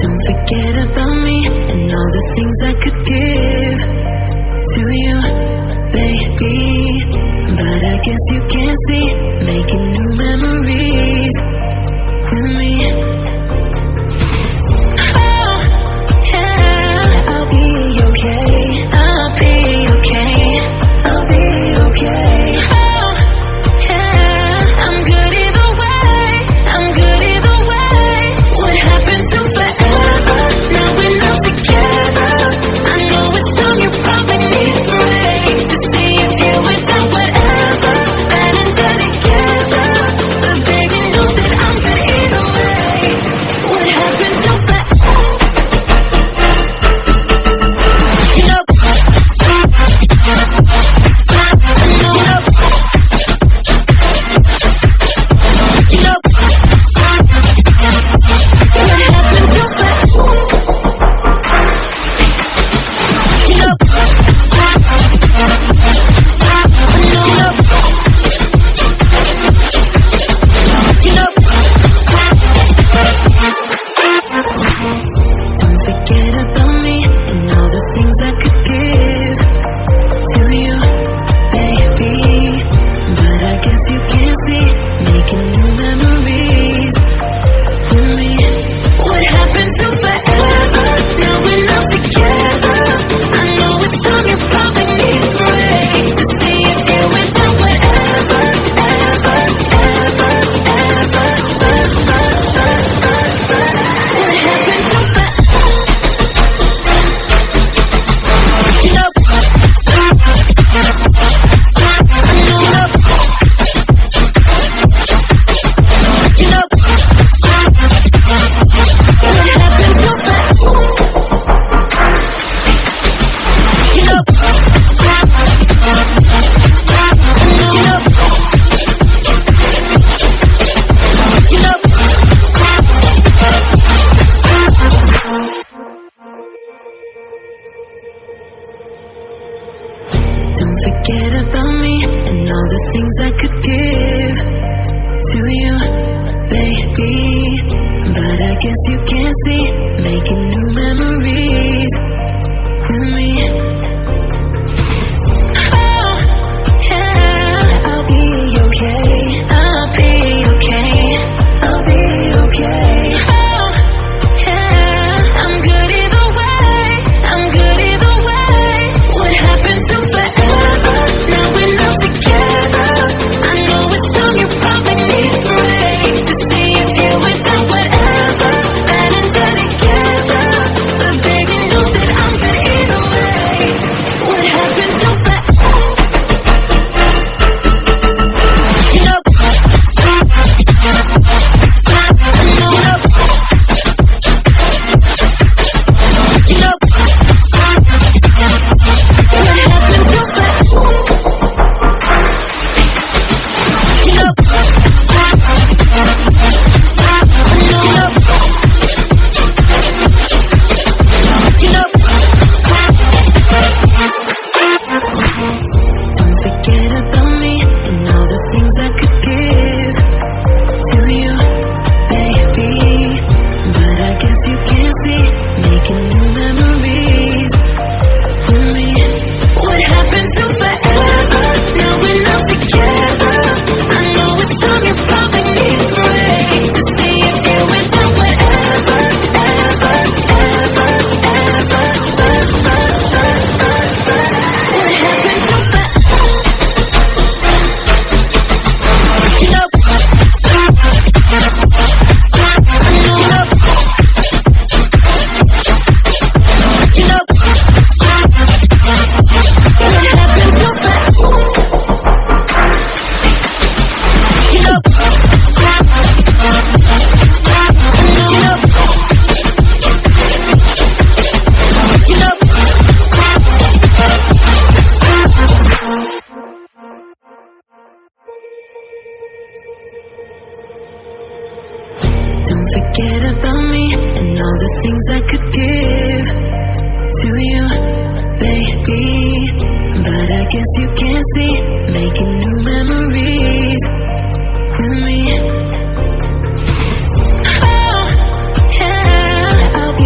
Don't forget about me and all the things I could give to you, baby. But I guess you can't see, making new memories with me. Oh, yeah, I'll be okay. I'll be okay. I'll be okay. Oh, yeah, I'm good either way. I'm good either way. What happened to forever? Now we're not together. I know it's time you probably need a break to see if you would do whatever. Bad and dead together. But baby, know that I'm good either way. What happened to forever? You know, you know, what happened to forever? You know, don't forget about me and all the things I could give to you, baby. But I guess you can't see, making new memories with me. What happened to forever? Now we're not together. I know it's time you probably need a break to see if you would do whatever, ever, ever, ever. What happened to forever? You know, you know, what happened to forever? You know, you know, don't forget about me and all the things I could give to you, baby. But I guess you can't see, making new memories with me. Oh, yeah, I'll be okay. I'll be okay. I'll be okay. Oh, yeah, I'm good either way. I'm good either way. What happened to forever? Now we're not together. I know it's time you probably need a break to see if you would do whatever. Bad and dead together. But baby, know that I'm good either way. What happened to forever? You know, you know, what happened to forever? You know, don't forget about me and all the things I could give to you, baby. But I guess you can't see, making new memories with me. What happened to forever? Now we're not together. I know it's time you probably need a break to see if you would do whatever, ever, ever, ever. What happened to forever? You know, you know, what happened to forever? You know, you know, don't forget about me and all the things I could give to you, baby. But I guess you can't see, making new memories with me. Oh, yeah, I'll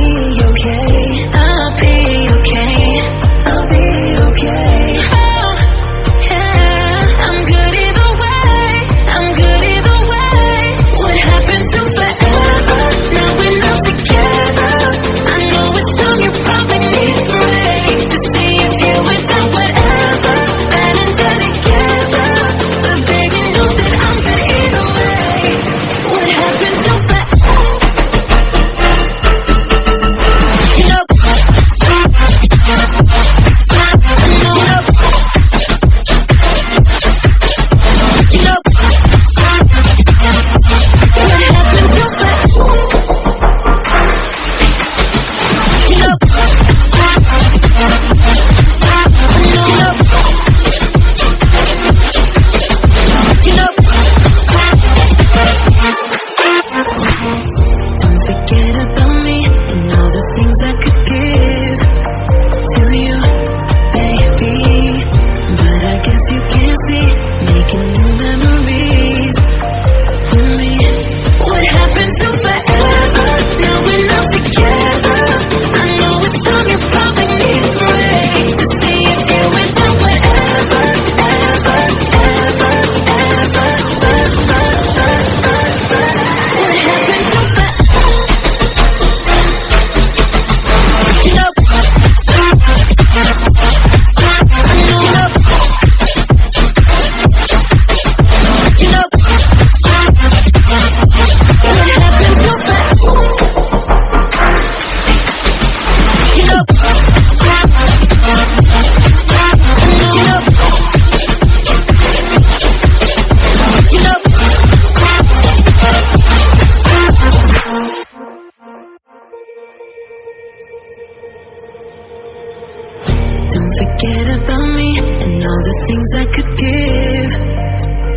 things I could give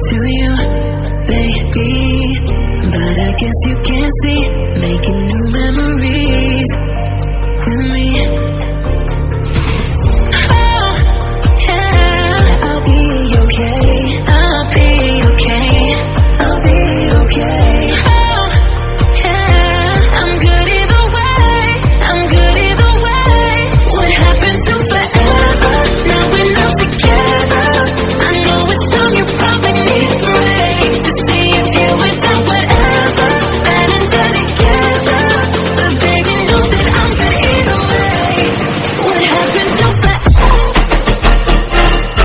to you, baby. But I guess you can't see, making new